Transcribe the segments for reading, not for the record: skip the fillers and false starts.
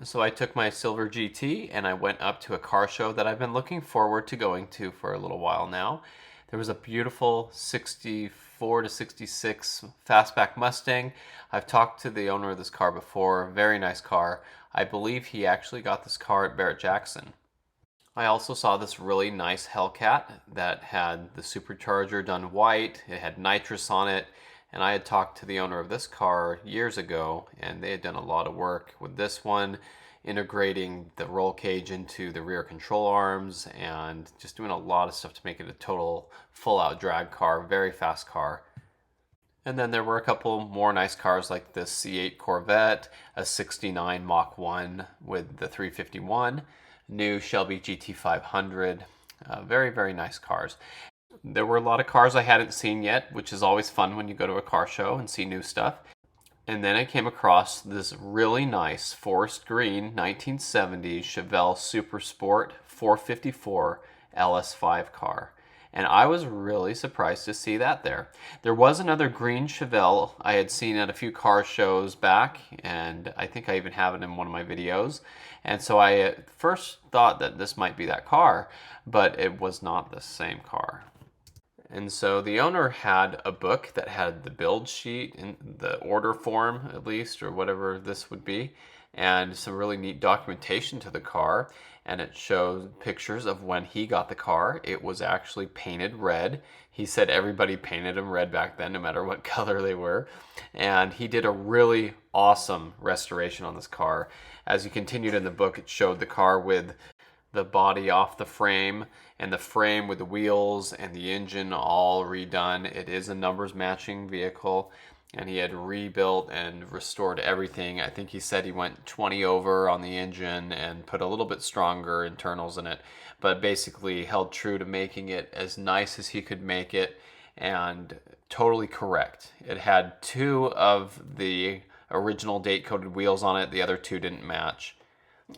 So I took my silver GT and I went up to a car show that I've been looking forward to going to for a little while now. There was a beautiful 64 to 66 fastback Mustang. I've talked to the owner of this car before, very nice car. I believe he actually got this car at Barrett-Jackson. I also saw this really nice Hellcat that had the supercharger done white. It had nitrous on it. And I had talked to the owner of this car years ago, and they had done a lot of work with this one, integrating the roll cage into the rear control arms and just doing a lot of stuff to make it a total full-out drag car, very fast car. And then there were a couple more nice cars like the C8 Corvette, a 69 Mach 1 with the 351, new Shelby GT500. Very, very nice cars. There were a lot of cars I hadn't seen yet, which is always fun when you go to a car show and see new stuff. And then I came across this really nice forest green 1970s Chevelle Super Sport 454 LS5 car. And I was really surprised to see that there. There was another green Chevelle I had seen at a few car shows back, and I think I even have it in one of my videos. And so I at first thought that this might be that car, but it was not the same car. And so the owner had a book that had the build sheet in the order form, at least, or whatever this would be, and some really neat documentation to the car. And it shows pictures of when he got the car. It was actually painted red. He said everybody painted them red back then, no matter what color they were. And he did a really awesome restoration on this car. As you continued in the book, it showed the car with the body off the frame and the frame with the wheels and the engine all redone. It is a numbers matching vehicle, and he had rebuilt and restored everything. I think he said he went 20 over on the engine and put a little bit stronger internals in it, but basically held true to making it as nice as he could make it and totally correct. It had 2 of the original date coded wheels on it, the other 2 didn't match.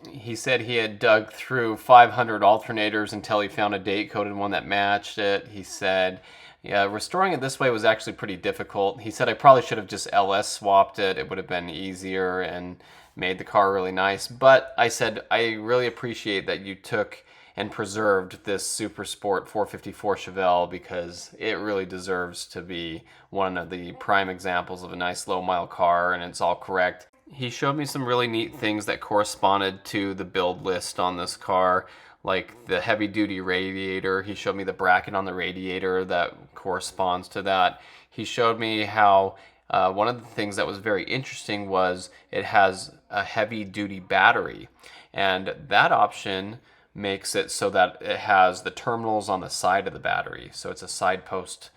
He said he had dug through 500 alternators until he found a date-coded one that matched it. He said, yeah, restoring it this way was actually pretty difficult. He said, I probably should have just LS swapped it. It would have been easier and made the car really nice. But I said, I really appreciate that you took and preserved this Super Sport 454 Chevelle, because it really deserves to be one of the prime examples of a nice low-mile car, and it's all correct. He showed me some really neat things that corresponded to the build list on this car, like the heavy duty radiator. He showed me the bracket on the radiator that corresponds to that. He showed me how one of the things that was very interesting was it has a heavy duty battery, and that option makes it so that it has the terminals on the side of the battery. So it's a side post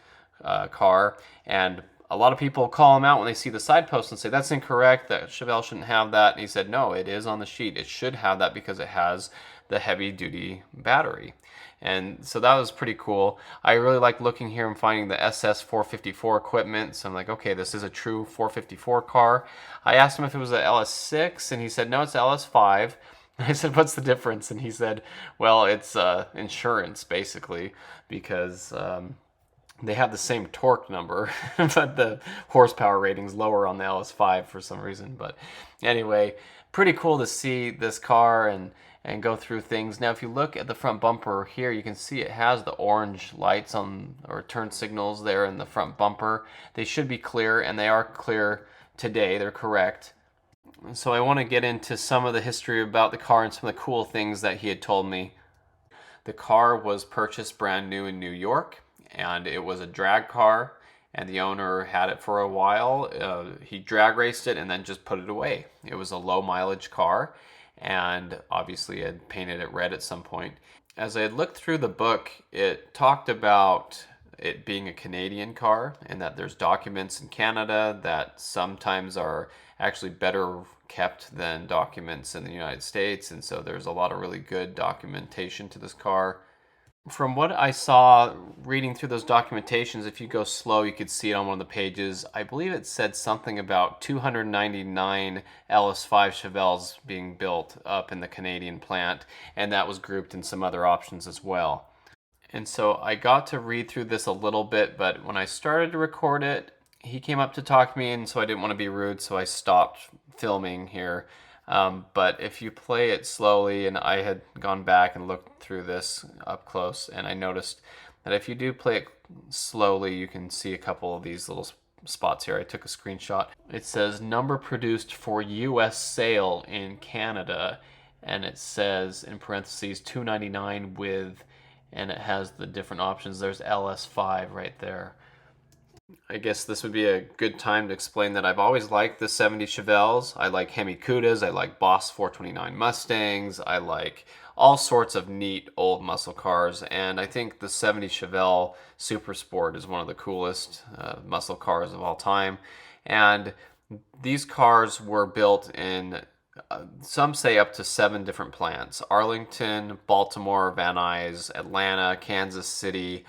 car, and a lot of people call him out when they see the side post and say, that's incorrect, that Chevelle shouldn't have that. And he said, no, it is on the sheet. It should have that because it has the heavy duty battery. And so that was pretty cool. I really like looking here and finding the SS 454 equipment. So I'm like, okay, this is a true 454 car. I asked him if it was a LS6, and he said, no, it's LS5. I said, what's the difference? And he said, well, it's insurance, basically, because they have the same torque number, but the horsepower rating's lower on the LS5 for some reason. But anyway, pretty cool to see this car and go through things. Now, if you look at the front bumper here, you can see it has the orange lights on, or turn signals there in the front bumper. They should be clear, and they are clear today. They're correct. So I want to get into some of the history about the car and some of the cool things that he had told me. The car was purchased brand new in New York, and it was a drag car, and the owner had it for a while. He drag raced it and then just put it away. It was a low mileage car, and obviously had painted it red at some point. As I had looked through the book, it talked about it being a Canadian car, and that there's documents in Canada that sometimes are actually better kept than documents in the United States, and so there's a lot of really good documentation to this car. From what I saw reading through those documentations, if you go slow, you could see it on one of the pages. I believe it said something about 299 LS5 Chevelles being built up in the Canadian plant, and that was grouped in some other options as well. And so I got to read through this a little bit, but when I started to record it, he came up to talk to me, and so I didn't want to be rude, so I stopped filming here. But if you play it slowly, and I had gone back and looked through this up close, and I noticed that if you do play it slowly, you can see a couple of these little spots here. I took a screenshot. It says number produced for US sale in Canada, and it says in parentheses 299 with, and it has the different options. There's LS5 right there. I guess this would be a good time to explain that I've always liked the 70 Chevelles. I like Hemi Cudas, I like Boss 429 Mustangs, I like all sorts of neat old muscle cars, and I think the 70 Chevelle Super Sport is one of the coolest muscle cars of all time. And these cars were built in, some say, up to 7 different plants: Arlington, Baltimore, Van Nuys, Atlanta, Kansas City,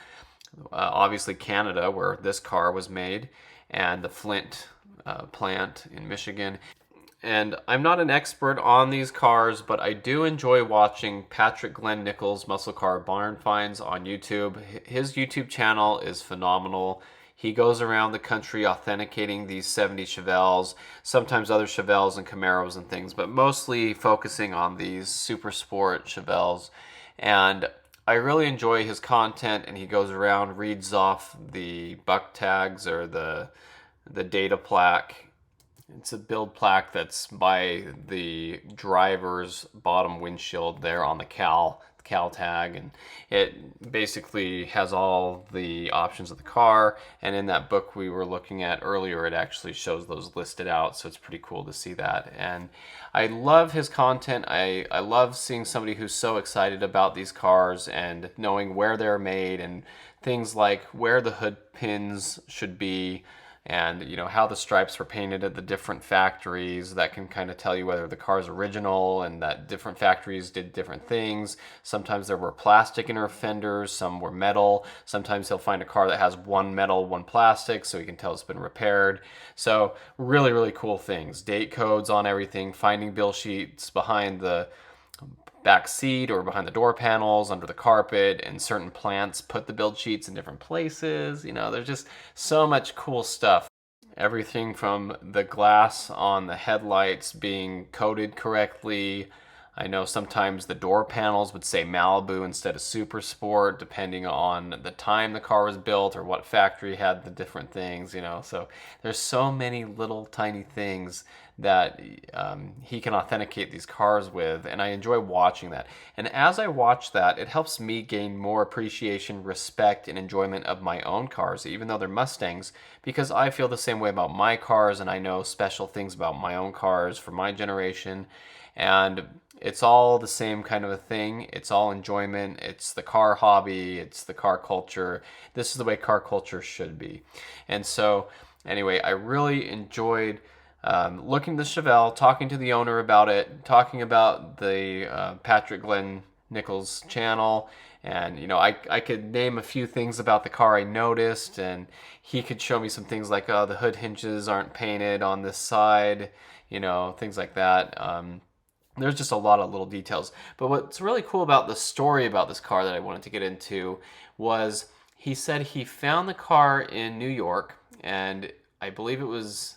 obviously Canada, where this car was made, and the Flint plant in Michigan. And I'm not an expert on these cars, but I do enjoy watching Patrick Glenn Nichols' Muscle Car Barn Finds on YouTube. His YouTube channel is phenomenal. He goes around the country authenticating these 70 Chevelles, sometimes other Chevelles and Camaros and things, but mostly focusing on these Super Sport Chevelles. And I really enjoy his content, and he goes around, reads off the buck tags or the data plaque. It's a build plaque that's by the driver's bottom windshield there on the cal tag, and it basically has all the options of the car. And in that book we were looking at earlier, it actually shows those listed out, so it's pretty cool to see that. And I love his content. I love seeing somebody who's so excited about these cars and knowing where they're made and things like where the hood pins should be, and how the stripes were painted at the different factories. That can kind of tell you whether the car's original, and that different factories did different things. Sometimes there were plastic inner fenders, some were metal. Sometimes he'll find a car that has one metal, one plastic, so he can tell it's been repaired. So really, really cool things. Date codes on everything, finding bill sheets behind the back seat or behind the door panels, under the carpet, and certain plants put the build sheets in different places. There's just so much cool stuff. Everything from the glass on the headlights being coated correctly. I know sometimes the door panels would say Malibu instead of Super Sport, depending on the time the car was built or what factory had the different things, So there's so many little tiny things that he can authenticate these cars with, and I enjoy watching that. And as I watch that, it helps me gain more appreciation, respect, and enjoyment of my own cars, even though they're Mustangs, because I feel the same way about my cars, and I know special things about my own cars for my generation. And it's all the same kind of a thing. It's all enjoyment. It's the car hobby. It's the car culture. This is the way car culture should be. And so, anyway, I really enjoyed looking at the Chevelle, talking to the owner about it, talking about the Patrick Glenn Nichols channel. And, I could name a few things about the car I noticed, and he could show me some things like, oh, the hood hinges aren't painted on this side, things like that. There's just a lot of little details. But what's really cool about the story about this car that I wanted to get into was he said he found the car in New York, and I believe it was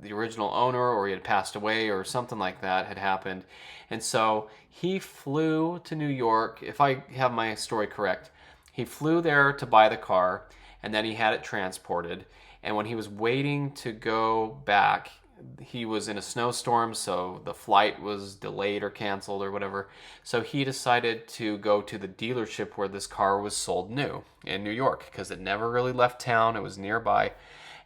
the original owner, or he had passed away, or something like that had happened. And so he flew to New York, if I have my story correct. He flew there to buy the car, and then he had it transported. And when he was waiting to go back, he was in a snowstorm, so the flight was delayed or canceled or whatever. So he decided to go to the dealership where this car was sold new in New York, because it never really left town. It was nearby.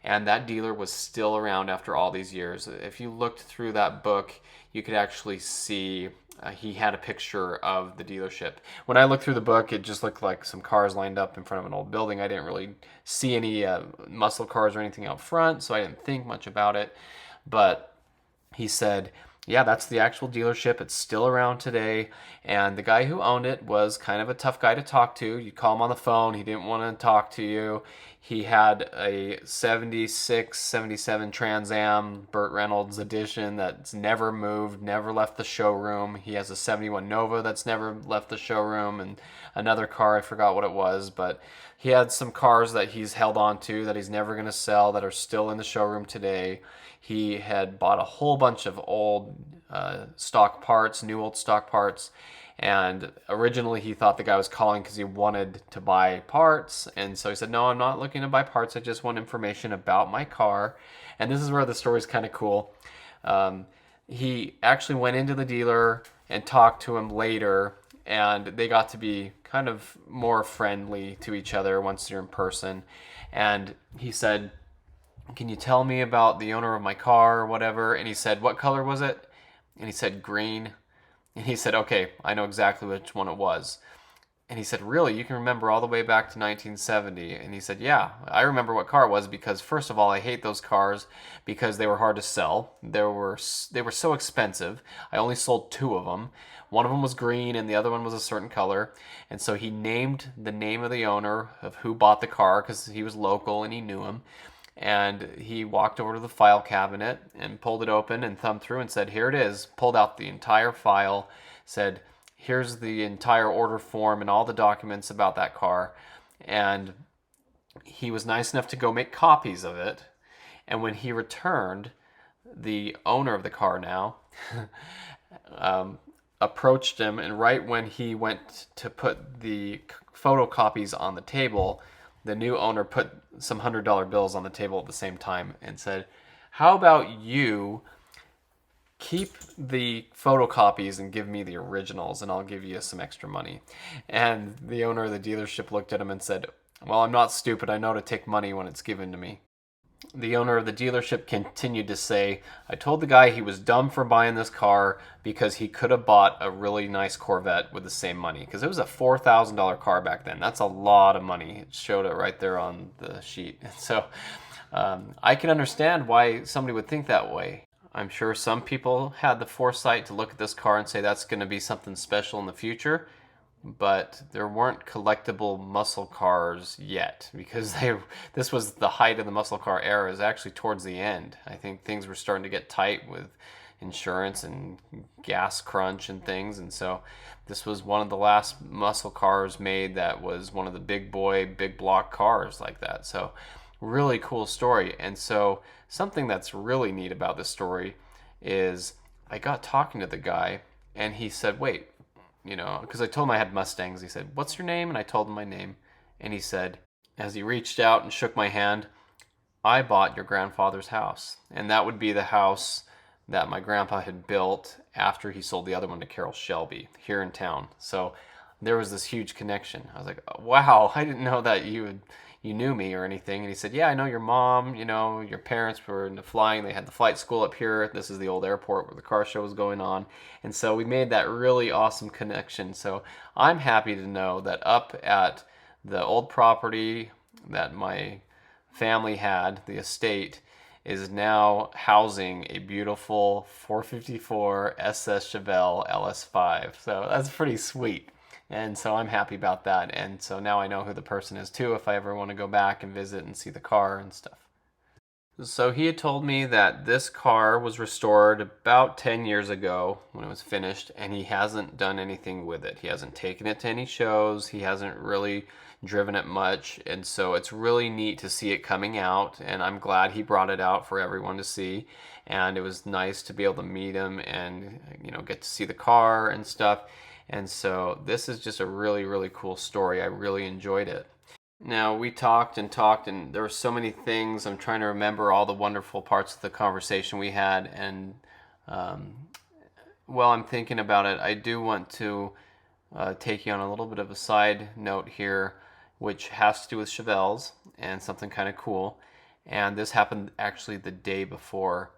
And that dealer was still around after all these years. If you looked through that book, you could actually see he had a picture of the dealership. When I looked through the book, it just looked like some cars lined up in front of an old building. I didn't really see any muscle cars or anything out front, so I didn't think much about it. But he said, yeah, that's the actual dealership. It's still around today. And the guy who owned it was kind of a tough guy to talk to. You call him on the phone, he didn't want to talk to you. He had a 76, 77 Trans Am Burt Reynolds edition that's never moved, never left the showroom. He has a 71 Nova that's never left the showroom, and another car, I forgot what it was, but he had some cars that he's held on to that he's never going to sell that are still in the showroom today. He had bought a whole bunch of old stock parts, new old stock parts. And originally he thought the guy was calling because he wanted to buy parts. And so he said, no, I'm not looking to buy parts. I just want information about my car. And this is where the story's kind of cool. He actually went into the dealer and talked to him later, and they got to be kind of more friendly to each other once they're in person. And he said, can you tell me about the owner of my car or whatever? And he said, what color was it? And he said, green. And he said, okay, I know exactly which one it was. And he said, really? You can remember all the way back to 1970? And he said, yeah, I remember what car it was because, first of all, I hate those cars because they were hard to sell. They were so expensive. I only sold 2 of them. One of them was green and the other one was a certain color. And so he named the name of the owner of who bought the car because he was local and he knew him. And he walked over to the file cabinet and pulled it open and thumbed through and said, here it is. Pulled out the entire file, said, here's the entire order form and all the documents about that car. And he was nice enough to go make copies of it. And when he returned, the owner of the car now approached him, and right when he went to put the photocopies on the table, the new owner put some $100 bills on the table at the same time and said, how about you keep the photocopies and give me the originals and I'll give you some extra money. And the owner of the dealership looked at him and said, well, I'm not stupid. I know to take money when it's given to me. The owner of the dealership continued to say, I told the guy he was dumb for buying this car because he could have bought a really nice Corvette with the same money. Because it was a $4,000 car back then. That's a lot of money. It showed it right there on the sheet. So I can understand why somebody would think that way. I'm sure some people had the foresight to look at this car and say that's going to be something special in the future, but there weren't collectible muscle cars yet because this was the height of the muscle car era. It was actually towards the end. I think things were starting to get tight with insurance and gas crunch and things, and so this was one of the last muscle cars made that was one of the big boy, big block cars like that. So really cool story. And so something that's really neat about this story is I got talking to the guy and he said, wait, because I told him I had Mustangs. He said, what's your name? And I told him my name. And he said, as he reached out and shook my hand, I bought your grandfather's house. And that would be the house that my grandpa had built after he sold the other one to Carol Shelby here in town. So there was this huge connection. I was like, wow, I didn't know that you knew me or anything. And he said, yeah, I know your mom, your parents were into flying. They had the flight school up here. This is the old airport where the car show was going on. And so we made that really awesome connection. So I'm happy to know that up at the old property that my family had, the estate, is now housing a beautiful 454 SS Chevelle LS5. So that's pretty sweet. And so I'm happy about that. And so now I know who the person is too if I ever want to go back and visit and see the car and stuff. So he had told me that this car was restored about 10 years ago when it was finished, and he hasn't done anything with it. He hasn't taken it to any shows. He hasn't really driven it much. And so it's really neat to see it coming out, and I'm glad he brought it out for everyone to see. And it was nice to be able to meet him and, get to see the car and stuff. And so this is just a really, really cool story. I really enjoyed it. Now, we talked, and there were so many things. I'm trying to remember all the wonderful parts of the conversation we had. And while I'm thinking about it, I do want to take you on a little bit of a side note here, which has to do with Chevelles and something kind of cool. And this happened actually the day before.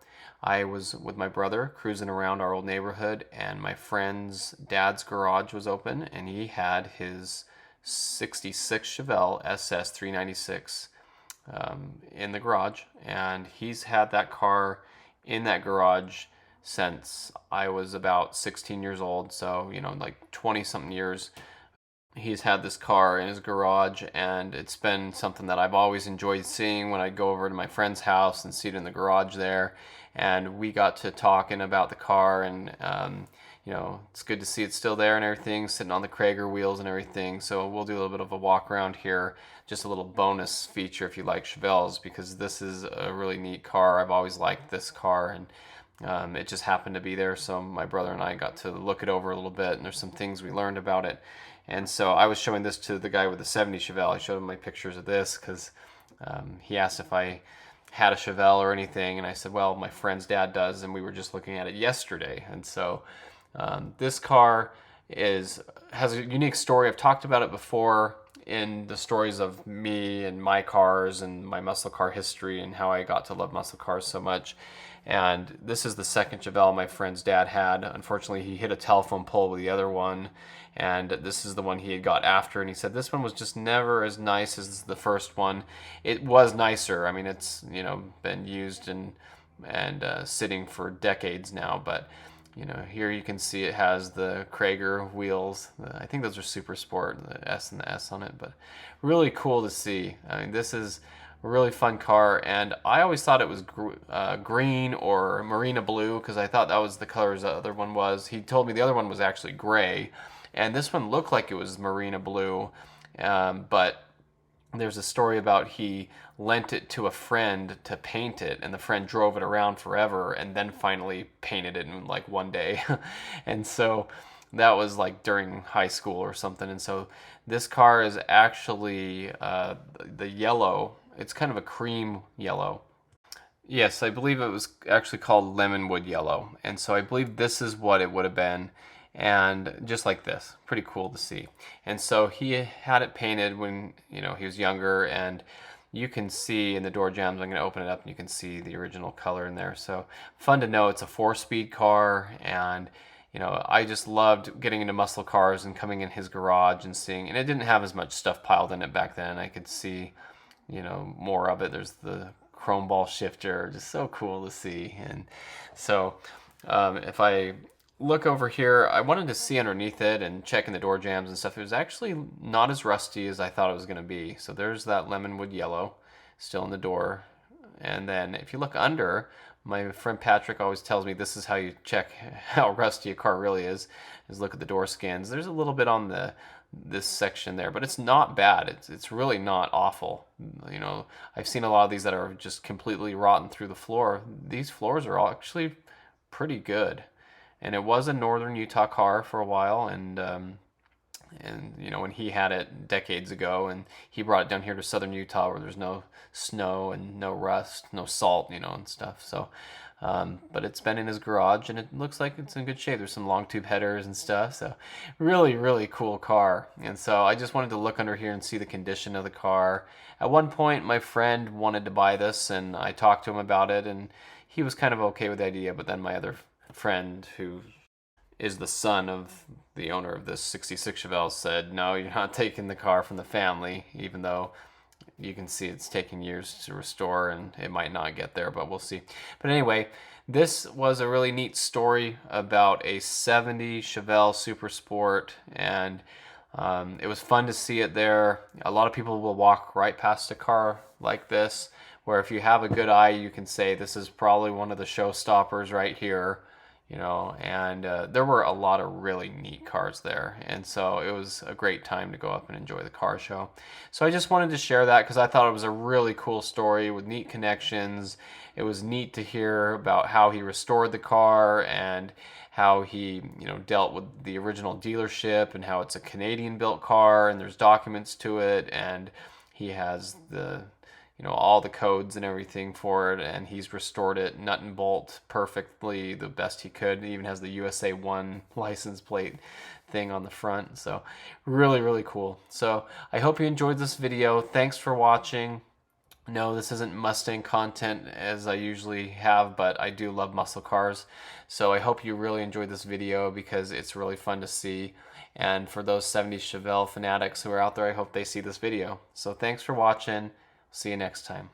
I was with my brother cruising around our old neighborhood, and my friend's dad's garage was open, and he had his 66 Chevelle SS 396 in the garage, and he's had that car in that garage since I was about 16 years old, so like 20 something years. He's had this car in his garage, and it's been something that I've always enjoyed seeing when I go over to my friend's house and see it in the garage there. And we got to talking about the car, and it's good to see it's still there and everything, sitting on the Krager wheels and everything. So we'll do a little bit of a walk around here, just a little bonus feature if you like Chevelles, because this is a really neat car. I've always liked this car, and It just happened to be there, so my brother and I got to look it over a little bit, and there's some things we learned about it. And so I was showing this to the guy with the 70 Chevelle. I showed him my pictures of this because he asked if I had a Chevelle or anything, and I said, well, my friend's dad does, and we were just looking at it yesterday. And so this car has a unique story. I've talked about it before in the stories of me and my cars and my muscle car history and how I got to love muscle cars so much. And this is the second Chevelle my friend's dad had. Unfortunately, he hit a telephone pole with the other one, and this is the one he had got after. And he said this one was just never as nice as the first one. It was nicer. I mean, it's been used and sitting for decades now, but here you can see it has the Krager wheels. I think those are Super Sport, the S and the S on it, but really cool to see. I mean, this is a really fun car, and I always thought it was green or marina blue because I thought that was the colors the other one was. He told me the other one was actually gray, and this one looked like it was marina blue, but there's a story about he lent it to a friend to paint it, and the friend drove it around forever and then finally painted it in like one day. And so that was like during high school or something. And so this car is actually the yellow. It's kind of a cream yellow. Yes, I believe it was actually called Lemonwood Yellow. And so I believe this is what it would have been. And just like this, pretty cool to see. And so he had it painted when he was younger, and you can see in the door jambs, I'm going to open it up and you can see the original color in there. So fun to know it's a 4-speed car, and I just loved getting into muscle cars and coming in his garage and seeing, and it didn't have as much stuff piled in it back then. I could see more of it. There's the chrome ball shifter, just so cool to see. And so if I look over here, I wanted to see underneath it and check in the door jambs and stuff. It was actually not as rusty as I thought it was going to be. So there's that Lemonwood Yellow still in the door. And then if you look under, my friend Patrick always tells me this is how you check how rusty a car really is look at the door skins. There's a little bit on this section there, but it's not bad. It's really not awful. I've seen a lot of these that are just completely rotten through the floor. These floors are actually pretty good. And it was a northern Utah car for a while, and when he had it decades ago, and he brought it down here to southern Utah where there's no snow and no rust, no salt, and stuff. So, but it's been in his garage, and it looks like it's in good shape. There's some long tube headers and stuff. So, really, really cool car. And so I just wanted to look under here and see the condition of the car. At one point, my friend wanted to buy this, and I talked to him about it, and he was kind of okay with the idea, but then my other friend, who is the son of the owner of this 66 Chevelle, said, no, you're not taking the car from the family, even though you can see it's taking years to restore and it might not get there, but we'll see. But anyway, this was a really neat story about a 70 Chevelle Super Sport, and it was fun to see it there. A lot of people will walk right past a car like this, where if you have a good eye, you can say this is probably one of the showstoppers right here. And there were a lot of really neat cars there. And so it was a great time to go up and enjoy the car show. So I just wanted to share that because I thought it was a really cool story with neat connections. It was neat to hear about how he restored the car and how he, dealt with the original dealership and how it's a Canadian built car and there's documents to it, and he has the all the codes and everything for it, and he's restored it nut and bolt perfectly, the best he could. He even has the USA 1 license plate thing on the front. So really, really cool. So I hope you enjoyed this video. Thanks for watching. No, this isn't Mustang content as I usually have, but I do love muscle cars. So I hope you really enjoyed this video because it's really fun to see. And for those 70 Chevelle fanatics who are out there, I hope they see this video. So thanks for watching. See you next time.